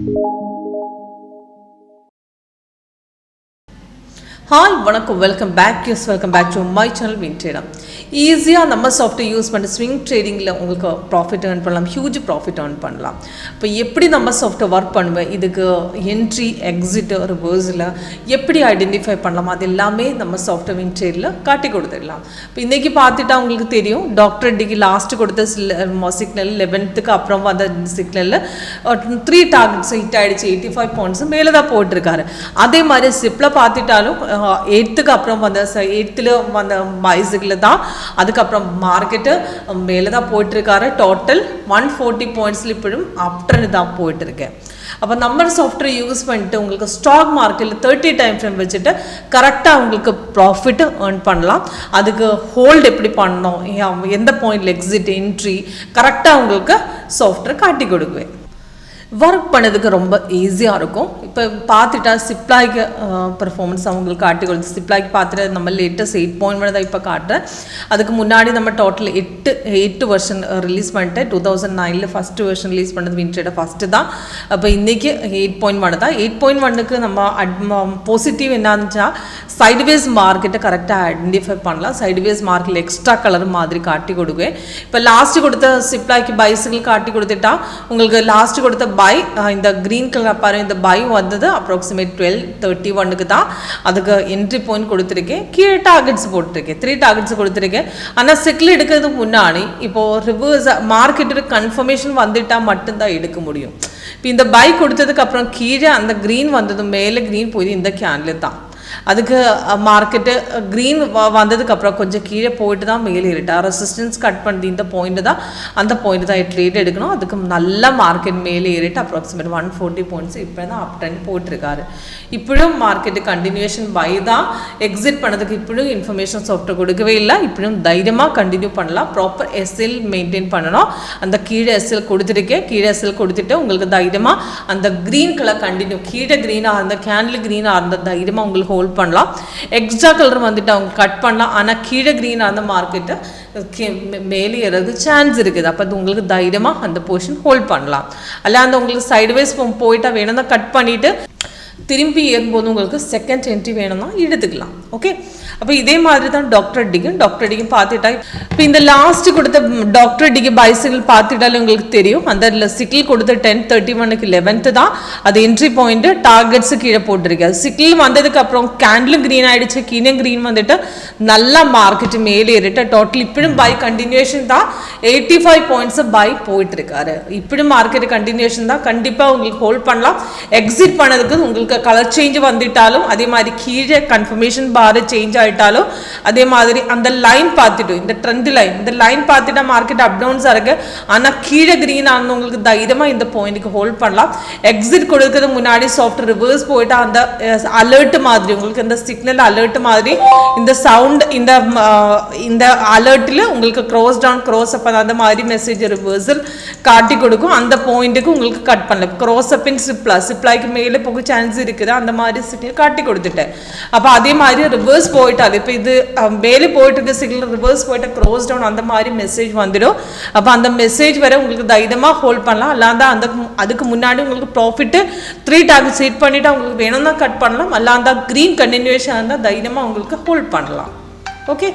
Hi, welcome back to my channel WinTrader. Easy-ஆ நம்ம software use பண்ணி swing ட்ரேடிங்கில் உங்களுக்கு profit earn பண்ணலாம், ஹியூஜ் ப்ராஃபிட் ஏர்ன் பண்ணலாம். இப்போ எப்படி நம்ம சாஃப்ட்வேர் ஒர்க் பண்ணுவேன், இதுக்கு என்ட்ரி எக்ஸிட் ரிவர்ஸில் எப்படி ஐடென்டிஃபை பண்ணலாம், அது எல்லாமே நம்ம சாஃப்ட்வேர் WinTradeல காட்டி கொடுத்துடலாம். இப்போ இன்றைக்கி பார்த்துட்டா உங்களுக்கு தெரியும், டாக்டர் டிக்கு லாஸ்ட்டு கொடுத்த சிக்னல் 11th அப்புறம் வந்த சிக்னலில் 3 டார்கெட்ஸ் ஹிட் ஆகிடுச்சு, 85 பாயிண்ட்ஸ் மேலே தான் போட்டிருக்காரு. அதே மாதிரி சிப்பில் பார்த்துட்டாலும் 8th அப்புறம் வந்த 8th வந்த பைஸில் தான் அதுக்கப்புறம் மார்க்கெட்டு மேலே தான் போயிட்டுருக்காரு. டோட்டல் 140 பாயிண்ட்ஸில் இப்படும் அப்ட்ரெண்ட் தான் போயிட்டுருக்கேன். அப்போ நம்ம சாஃப்ட்வேர் யூஸ் பண்ணிட்டு உங்களுக்கு ஸ்டாக் மார்க்கெட்டில் 30 டைம் ஃப்ரேம் வச்சுட்டு கரெக்டாக உங்களுக்கு ப்ராஃபிட்டு ஏர்ன் பண்ணலாம். அதுக்கு ஹோல்டு எப்படி பண்ணணும், எந்த பாயிண்டில் எக்ஸிட் என்ட்ரி கரெக்டாக உங்களுக்கு சாஃப்ட்வேர் காட்டி கொடுக்குவேன். ஒர்க் பண்ணதுக்கு ரொம்ப ஈஸியாக இருக்கும். இப்போ பார்த்துட்டா சிப்லாய்க்கு பர்ஃபார்மன்ஸ் அவங்களுக்கு காட்டி கொடுத்து சிப்லாய்க்கு பார்த்துட்டு நம்ம லேட்டஸ்ட் 8.1 தான் இப்போ காட்டுறேன். அதுக்கு முன்னாடி நம்ம டோட்டல் 8 வெர்ஷன் ரிலீஸ் பண்ணிட்டேன். 2009 ஃபஸ்ட்டு வெர்ஷன் ரிலீஸ் பண்ணது WinTrader ஃபஸ்ட்டு தான். அப்போ இன்றைக்கி 8.1 தான். 8.1க்கு நம்ம பாசிட்டிவ் என்னன்னா சைட்வேஸ் மார்க்கெட்டை கரெக்டாக ஐடென்டிஃபை பண்ணலாம். சைட்வேஸ் மார்க்கெட்டில் எக்ஸ்ட்ரா கலர் மாதிரி காட்டி கொடுக்குவேன். இப்போ லாஸ்ட்டு கொடுத்த சிப்லாய்க்கு பைசிக்கிள் காட்டி கொடுத்துட்டா உங்களுக்கு லாஸ்ட்டு கொடுத்த பை இந்த க்ரீன் கலர் பாருங்க, இந்த பை வந்தது அப்ராக்சிமேட் 12:31க்கு தான். அதுக்கு என்ட்ரி பாயிண்ட் கொடுத்துருக்கேன். கீழே டார்கெட்ஸ் போட்டிருக்கேன், 3 டார்கெட்ஸ் கொடுத்துருக்கேன். ஆனால் சிக்கிள் எடுக்கிறதுக்கு முன்னாடி இப்போது ரிவர்ஸ் மார்க்கெட்டு கன்ஃபர்மேஷன் வந்துட்டால் மட்டும்தான் எடுக்க முடியும். இப்போ இந்த பை கொடுத்ததுக்கு அப்புறம் கீழே அந்த க்ரீன் வந்தது, மேலே க்ரீன் போய் இந்த கேண்டில் தான். அதுக்கு மார்க்கெட்டு க்ரீன் வந்ததுக்கப்புறம் கொஞ்சம் கீழே போயிட்டு தான் மேலே ஏறிட்டா. ரெசிஸ்டன்ஸ் கட் பண்ணி இந்த பாயிண்ட் தான், அந்த பாயிண்ட் தான் ட்ரேட் எடுக்கணும். அதுக்கு நல்ல மார்க்கெட் மேலே ஏறிட்டு அப்ராக்சிமேட் 140 பாயிண்ட்ஸ் இப்போ தான் அப் ட்ரெண்ட் போட்டிருக்காரு. இப்படியும் மார்க்கெட்டு கண்டினியூஷன் பை தான். எக்ஸிட் பண்ணதுக்கு இப்படியும் இன்ஃபர்மேஷன் சாஃப்ட்வேர் கொடுக்கவே இல்லை. இப்படியும் தைரியமாக கண்டினியூ பண்ணலாம். ப்ராப்பர் எஸ்எல் மெயின்டைன் பண்ணணும். அந்த கீழே எஸ்எல் கொடுத்துருக்கேன். கீழே எஸ்எல் கொடுத்துட்டு உங்களுக்கு தைரியமாக அந்த க்ரீன் கலர் கண்டினியூ, கீழே க்ரீனாக இருந்த கேண்டில் க்ரீனாக இருந்த தைரியமாக உங்களுக்கு ஹோல்ட் பண்ணலாம். எக்ஸ்ட்ரா கலர் வந்துட்டு அவங்க கட் பண்ணலாம். ஆனால் கீழே க்ரீனாக அந்த மார்க்கெட்டு மேலே ஏறது சான்ஸ் இருக்குது. அப்போ உங்களுக்கு தைரியமாக அந்த பொசிஷன் ஹோல்ட் பண்ணலாம். அல்ல அந்த உங்களுக்கு சைட்வேஸ் போயிட்டா வேணும்னா கட் பண்ணிவிட்டு திரும்பி ஏறும்போது உங்களுக்கு செகண்ட் என்ட்ரி வேணும்னா எடுத்துக்கலாம். ஓகே, அப்போ இதே மாதிரி தான் டாக்டர் டிக்கு பார்த்துட்டா இப்போ இந்த லாஸ்ட்டு கொடுத்த டாக்டர் டிக்கு பைசிக்கிள் பார்த்துட்டாலே உங்களுக்கு தெரியும். அந்த சிக்கிள் கொடுத்த 10:31க்கு 11th தான் அது என்ட்ரி பாயிண்ட்டு. டார்கெட்ஸு கீழே போட்டிருக்கு. சிக்கிள் வந்ததுக்கு அப்புறம் கேண்டிலும் க்ரீன் ஆகிடுச்சு, கீழே க்ரீன் வந்துட்டு நல்லா மார்க்கெட்டு மேலே ஏறிட்டு டோட்டல் இப்படியும் பை கண்டினியூஷன் தான். 85 பாயிண்ட்ஸு பை போயிட்டுருக்காரு. இப்படியும் மார்க்கெட்டு கண்டினியூஷன் தான். கண்டிப்பாக உங்களுக்கு ஹோல்ட் பண்ணலாம். எக்ஸிட் பண்ணதுக்கு உங்களுக்கு கலர் சேஞ்ச் வந்துட்டாலும் அதே மாதிரி கீழே கன்ஃபர்மேஷன் பார் சேஞ்ச் ஆகிட்டாலும் அதே மாதிரி அந்த லைன் பார்த்துட்டு இந்த ட்ரெண்ட் லைன், இந்த லைன் பார்த்துட்டா மார்க்கெட் அப் டவுன்ஸாக இருக்கு. ஆனால் கீழே க்ரீன் ஆனது உங்களுக்கு தைரியமாக இந்த பாயிண்ட்டுக்கு ஹோல்ட் பண்ணலாம். எக்ஸிட் கொடுக்கறதுக்கு முன்னாடி சாஃப்ட்வேர் ரிவர்ஸ் போயிட்டா அந்த அலர்ட் மாதிரி உங்களுக்கு இந்த சிக்னல் அலர்ட் மாதிரி இந்த சவுண்ட் இந்த அலர்ட்டில் உங்களுக்கு க்ரோஸ் டவுன் க்ரோஸ் அப் அந்த மாதிரி மெசேஜ் ரிவர்சல் காட்டி கொடுக்கும். அந்த பாயிண்ட்டுக்கு உங்களுக்கு கட் பண்ணல. க்ரோஸ் அப் இன் சிப்லாய்க்கு மேலே போக சான்ஸ் இருக்குது. அந்த மாதிரி சிக்னல் காட்டி கொடுத்துட்டேன். அப்போ அதே மாதிரி ரிவர்ஸ் போயிட்டாது. இப்போ இது மேலே போயிட்டு இருக்க சிக்னல் ரிவர்ஸ் போயிட்டு க்ரோஸ் டவுன் அந்த மாதிரி மெசேஜ் வந்துடும். அப்போ அந்த மெசேஜ் வரை உங்களுக்கு தைரியமாக ஹோல்ட் பண்ணலாம். அல்லாந்தா அதுக்கு முன்னாடி உங்களுக்கு ப்ராஃபிட்டு 3 டார்கெட் செட் பண்ணிவிட்டு உங்களுக்கு வேணும்னா கட் பண்ணலாம். அல்லாந்தா க்ரீன் கண்டினியூஷன் இருந்தால் தைரியமாக உங்களுக்கு ஹோல்ட் பண்ணலாம். ஓகே.